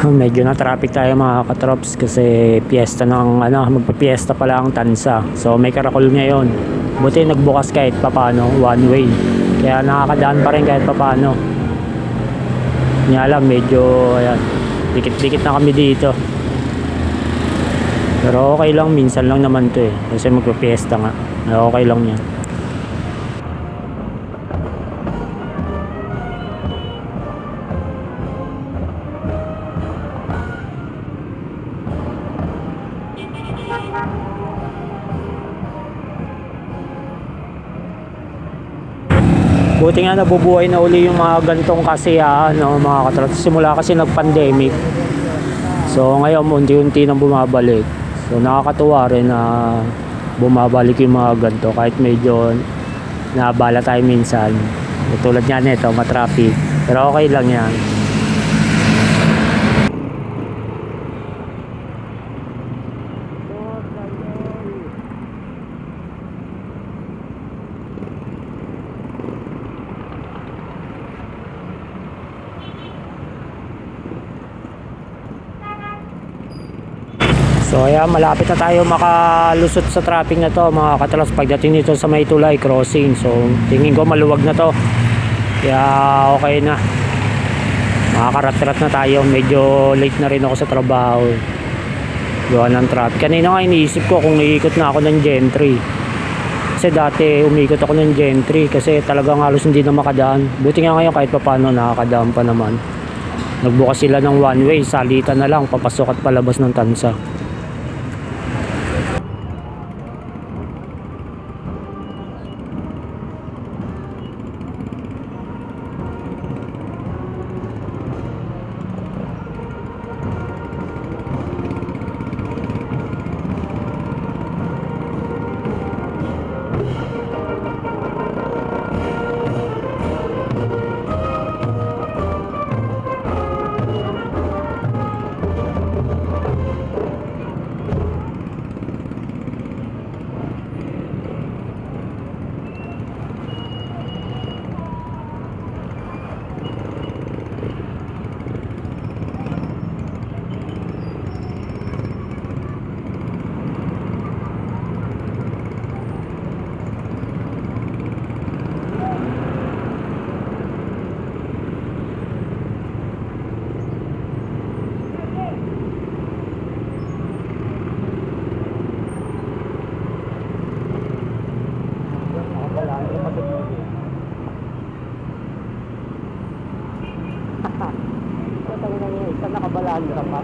Medyo na traffic tayo mga katrops kasi piyesta ng magpa-piyesta pala ang Tansa. So may karakol ngayon. Buti nagbukas kahit papano, one way. Kaya nakakadaan pa rin kahit papano. Hindi alam, medyo ayan, dikit-dikit na kami dito. Pero okay lang, minsan lang naman to eh. Kasi magpa-piyesta nga. Okay lang yan. Buti nga nabubuhay na uli yung mga gantong kasiyaan, no, mga katrops. Simula kasi nag-pandemic. So ngayon unti-unti nang bumabalik. So nakakatuwa rin na bumabalik yung mga ganto kahit medyo naabala tayo minsan. Tulad nga nito, matraffic. Pero okay lang yan. So ayan, malapit na tayo makalusot sa traffic na to mga katrops pagdating dito sa may tulay crossing. So tingin ko maluwag na to. Kaya okay na. Makakarat-rat na tayo. Medyo late na rin ako sa trabaho. Gawa ng traffic. Kanina nga iniisip ko kung iikot na ako ng Gentry. Kasi dati umikot ako ng Gentry kasi talagang halos hindi na makadaan. Buti nga ngayon kahit paano nakakadaan pa naman. Nagbukas sila ng one way. Salitan na lang papasok at palabas ng Tansa. Nakabalaan ka pa.